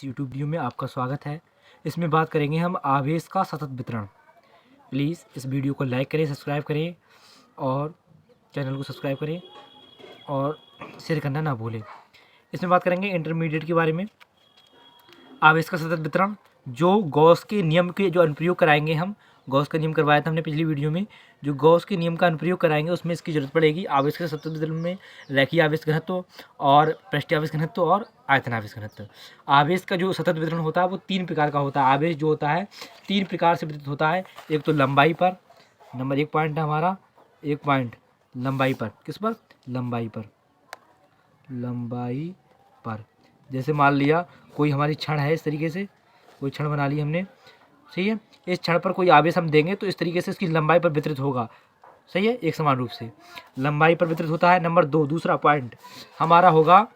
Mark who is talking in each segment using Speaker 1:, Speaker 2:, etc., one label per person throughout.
Speaker 1: YouTube video में आपका स्वागत है। इसमें बात करेंगे हम आवेश का सतत वितरण। प्लीज़ इस वीडियो को लाइक करें, सब्सक्राइब करें और चैनल को सब्सक्राइब करें और शेयर करना ना भूलें। इसमें बात करेंगे इंटरमीडिएट के बारे में। आवेश का सतत वितरण जो गॉस के नियम के जो अनुप्रयोग कराएंगे हम, गॉस का नियम करवाया था हमने पिछली वीडियो में। जो गॉस के नियम का अनुप्रयोग कराएंगे उसमें इसकी जरूरत पड़ेगी। आवेश के सतत वितरण में रेखीय आवेश घनत्व और पृष्ठीय आवेश घनत्व और आयतन आवेश घनत्व। आवेश का जो सतत वितरण होता है वो 3 प्रकार का होता है। आवेश जो होता है 3 प्रकार से वितरित होता है। एक तो लंबाई पर, नंबर 1 पॉइंट है हमारा, 1 पॉइंट लंबाई पर। किस पर? लंबाई पर। लंबाई पर जैसे मान लिया कोई हमारी छड़ है, इस तरीके से कोई छड़ बना ली हमने, सही है। इस छड़ पर कोई आवेश हम देंगे तो इस तरीके से इसकी लंबाई पर वितरित होगा, सही है, एक समान रूप से लंबाई पर वितरित होता है। नंबर 2 दूसरा पॉइंट हमारा होगा,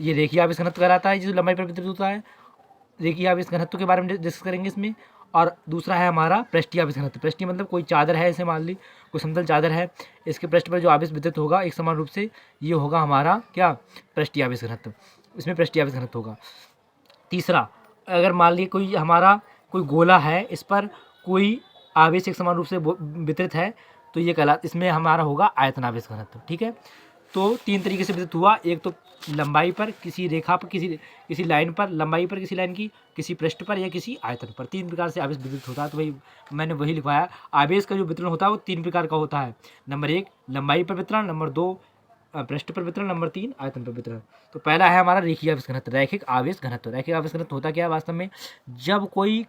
Speaker 1: ये रेखीय आवेश घनत्व कहलाता है, जो लंबाई पर वितरित होता है। रेखीय आवेश घनत्व के बारे में डिस्कस करेंगे इसमें। और दूसरा है हमारा पृष्ठीय आवेश घनत्व। पृष्ठीय मतलब कोई चादर है, ऐसे मान ली कोई समतल चादर है, इसके पृष्ठ पर जो आवेश वितरित होगा एक समान रूप से, ये होगा हमारा क्या? पृष्ठीय आवेश घनत्व। इसमें पृष्ठीय आवेश घनत्व होगा। तीसरा, अगर मान ली कोई हमारा कोई गोला है, इस पर कोई आवेश एक समान रूप से वितरित है, तो ये कहला, इसमें हमारा होगा आयतन आवेश घनत्व। ठीक है, तो 3 तरीके से वितरित हुआ। एक तो लंबाई पर, किसी रेखा पर, किसी लाइन पर, लंबाई पर किसी लाइन की, किसी पृष्ठ पर या किसी आयतन पर। 3 प्रकार से आवेश वितरित होता है। तो वही मैंने वही लिखवाया। आवेश का जो वितरण होता है वो 3 प्रकार का होता है। नंबर 1 लंबाई पर वितरण, नंबर 2 पृष्ठ पर वितरण, नंबर 3 आयतन पर वितरण। तो पहला है हमारा रेखीय आवेश घनत्व, रैखिक आवेश घनत्व। रैखिक आवेश घनत्व होता क्या है वास्तव में? जब कोई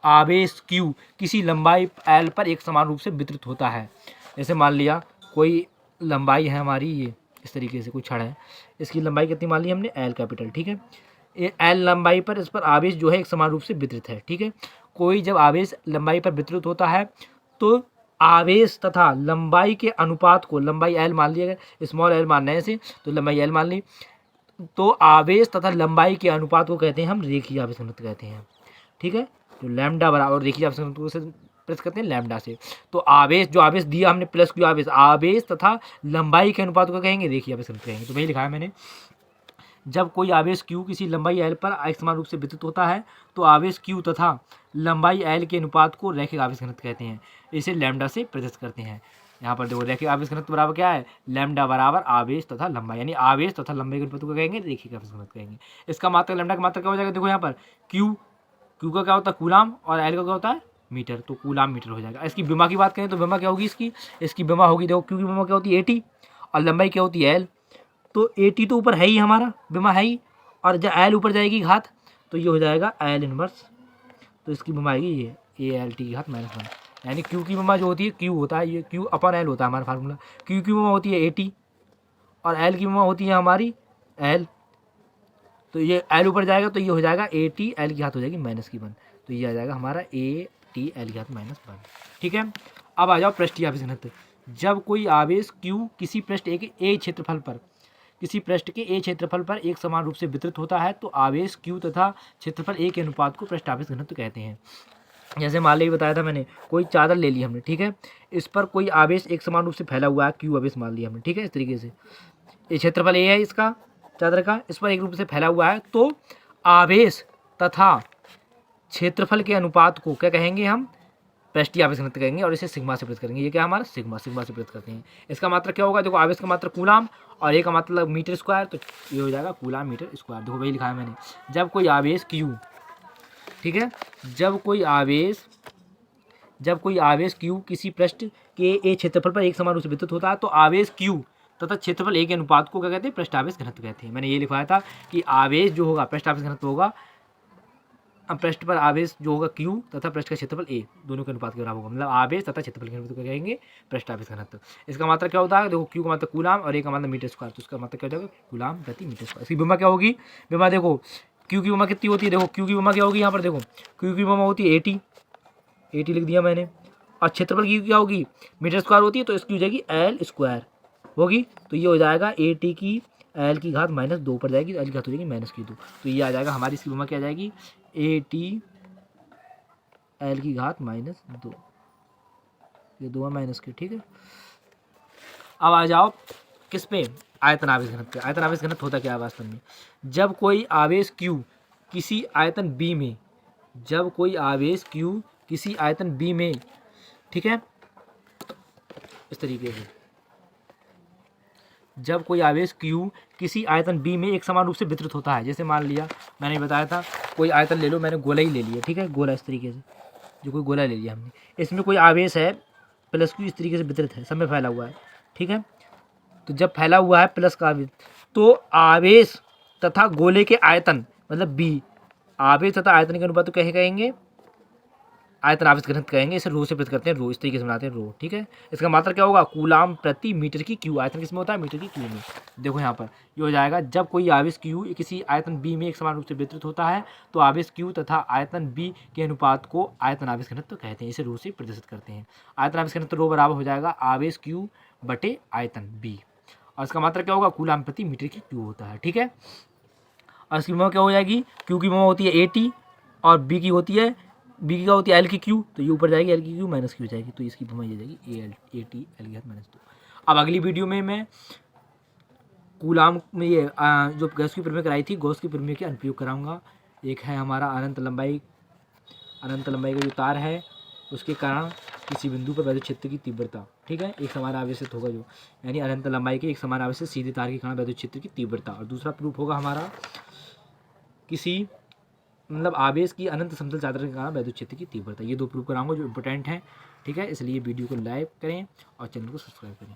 Speaker 1: आवेश Q किसी लंबाई L पर एक समान रूप से वितरित होता है। जैसे मान लिया कोई लंबाई है हमारी, ये इस तरीके से कोई छड़ है, इसकी लंबाई कितनी मान ली हमने? L capital. ठीक है, ये L लंबाई पर, इस पर आवेश जो है एक समान रूप से वितरित है। ठीक है, कोई जब आवेश लंबाई पर वितरित होता है तो आवेश तथा लंबाई के अनुपात को, लंबाई L मान ली, अगर स्मॉल l मानने से तो लंबाई L मान ली, तो आवेश तथा लंबाई के अनुपात को कहते हैं हम रेखीय आवेश घनत्व कहते हैं। ठीक है, तो लैम्डा बराबर रेखीय आवेश घनत्व से प्लस करते हैं लैम्डा से। तो आवेश, जो आवेश दिया हमने प्लस Q आवेश, आवेश तथा लंबाई के अनुपात को कहेंगे रेखीय आवेश घनत्व कहेंगे। तो वही लिखा है मैंने। जब कोई आवेश Q किसी लंबाई L पर एक समान रूप से वितरित होता है तो आवेश Q तथा लंबाई L के अनुपात को रैखिक आवेश घनत्व कहते हैं। इसे लैम्डा से प्रदर्शित करते हैं। यहाँ पर देखो रैखिक आवेश घनत्व बराबर क्या है? लैम्डा बराबर आवेश तथा लंबाई, यानी आवेश तथा लंबाई के अनुपात को कहेंगे रैखिक आवेश घनत्व कहेंगे। इसका मात्रक, लैम्डा का मात्रक क्या हो जाएगा? देखो यहाँ पर Q का क्या होता है? कूलाम, और L का क्या होता है? मीटर। तो कूलाम मीटर हो जाएगा। इसकी विमा की बात करें तो विमा क्या होगी इसकी विमा होगी, देखो Q की विमा क्या होती है? AT, और लंबाई क्या होती है? L। तो AT तो ऊपर है ही हमारा, विमा है ही, और जब L ऊपर जाएगी घात तो ये हो जाएगा L इनवर्स। तो इसकी विमा आएगी ये ALT की घात -1, यानी Q की विमा जो होती है, Q होता है, ये Q अपन L होता है हमारा फार्मूला। Q की विमा होती है AT और L की विमा होती है हमारी L। तो ये L ऊपर जाएगा तो ये हो जाएगा AT, L की घात हो जाएगी -1। तो ये आ जाएगा हमारा AT, L की घात -1। ठीक है, अब आ जाओ पृष्ठीय आवेश घनत्व। जब कोई आवेश Q किसी पृष्ठ के A क्षेत्रफल पर, किसी पृष्ठ के A क्षेत्रफल पर एक समान रूप से वितरित होता है तो आवेश Q तथा क्षेत्रफल A के अनुपात को पृष्ठ आवेश घनत्व कहते हैं। जैसे मान ली बताया था मैंने, कोई चादर ले ली हमने, ठीक है, इस पर कोई आवेश एक समान रूप से फैला हुआ है, Q आवेश मान लिया हमने। ठीक है, इस तरीके से ये क्षेत्रफल A है इसका, चादर का, इस पर एक रूप से फैला हुआ है, तो आवेश तथा क्षेत्रफल के अनुपात को क्या कहेंगे हम? पृष्ठीय आवेश घनत्व कहेंगे, और इसे सिग्मा से प्रदर्शित करेंगे। ये क्या हमारा? सिग्मा से प्रदर्शित करते हैं। इसका मात्रक क्या होगा? देखो आवेश का मात्रक कूलाम और ए का मतलब मीटर स्क्वायर, तो ये हो जाएगा कूलाम मीटर स्क्वायर। देखो वही लिखा है मैंने। जब कोई आवेश Q, ठीक है, जब कोई आवेश Q किसी पृष्ठ के A क्षेत्रफल पर एक समान रूप से वितरित होता है तो आवेश Q तथा क्षेत्रफल A के अनुपात को क्या कहते हैं? पृष्ठ आवेश घनत्व कहते हैं। मैंने ये लिखवाया था कि आवेश जो होगा पृष्ठ आवेश घनत्व होगा, पृष्ठ पर आवेश जो होगा Q तथा पृष्ठ का क्षेत्रफल A, दोनों के अनुपात के बराबर होगा। मतलब आवेश तथा क्षेत्रफल के अनुपात को कहेंगे पृष्ठ आवेश घनत्व। इसका मात्रक क्या होता है? देखो Q का मतलब कूलाम और A का मतलब मीटर स्क्वायर, तो इसका मात्रक क्या हो जाएगा? कूलाम प्रति मीटर स्क्वायर। इसकी विमा क्या होगी? विमा देखो Q की विमा कितनी होती है? देखो Q की विमा क्या होगी? यहाँ पर देखो Q की विमा होती है AT लिख दिया मैंने, और क्षेत्रफल की क्या होगी? मीटर स्क्वायर होती है, तो इसकी हो जाएगी L स्क्वायर होगी। तो ये हो जाएगा AT की L की घात -2 पर जाएगी, तो L की घात हो जाएगी -2। तो ये आ जाएगा हमारी, इसकी विमा क्या आ जाएगी? AT L की घात -2, ये 2 माइनस के। ठीक है, अब आ जाओ किस पे? आयतन आवेश घनत्व। आयतन आवेश घनत्व होता क्या है वास्तव में? जब कोई आवेश Q किसी आयतन बी में, जब कोई आवेश Q किसी आयतन बी में, ठीक है, इस तरीके से जब कोई आवेश Q किसी आयतन बी में एक समान रूप से वितरित होता है। जैसे मान लिया मैंने बताया था, कोई आयतन ले लो, मैंने गोला ही ले लिया, ठीक है, गोला इस तरीके से, जो कोई गोला ले लिया हमने, इसमें कोई आवेश है प्लस Q इस तरीके से वितरित है, सब में फैला हुआ है, ठीक है। तो जब फैला हुआ है प्लस का आवेश, तो आवेश तथा गोले के आयतन मतलब बी, आवेश तथा आयतन के अनुपात को कैसे कहेंगे, आयतन आवेश घनत्व कहेंगे। इसे रो से प्रकट करते हैं, रो इस तरीके से बनाते हैं, रो, ठीक है। इसका मात्रा क्या होगा, कूलाम प्रति मीटर की क्यू। आयतन किसमें होता है, मीटर की क्यू में। देखो यहाँ पर ये हो जाएगा, जब कोई आवेश क्यू किसी आयतन बी में एक समान रूप से वितरित होता है तो आवेश क्यू तथा आयतन बी के अनुपात को आयतन आवेश घनत्व कहते हैं। इसे रो से प्रदर्शित करते हैं। आयतन आवेश घनत्व रो बराबर हो जाएगा आवेश क्यू बटे आयतन बी, और इसका मात्रा क्या होगा, कूलाम प्रति मीटर की क्यू होता है, ठीक है। और इसकी विभव क्या हो जाएगी, क्यू की विभव होती है AT और बी की होती है, बी की क्या होती है L की क्यू, तो ये ऊपर जाएगी, L की क्यू माइनस क्यू जाएगी, तो इसकी विभव ये जाएगी AT L की माइनस 2। अब अगली वीडियो में मैं कूलाम में ये जो गॉस की प्रमेय कराई थी, गॉस की प्रमेय के अनुप्रयोग कराऊंगा। एक है हमारा अनंत लंबाई का जो तार है उसके कारण किसी बिंदु पर वैद्युत क्षेत्र की तीव्रता, ठीक है, एक समान आवेशित होगा जो, यानी अनंत लंबाई के एक समान आवेशित सीधे तार के कारण वैद्युत क्षेत्र की तीव्रता। और दूसरा प्रूफ होगा हमारा किसी मतलब आवेश की अनंत समतल चादर के कारण वैद्युत क्षेत्र की तीव्रता। ये दो प्रूफ कराऊंगा जो इंपॉर्टेंट है, ठीक है। इसलिए वीडियो को लाइक करें और चैनल को सब्सक्राइब करें।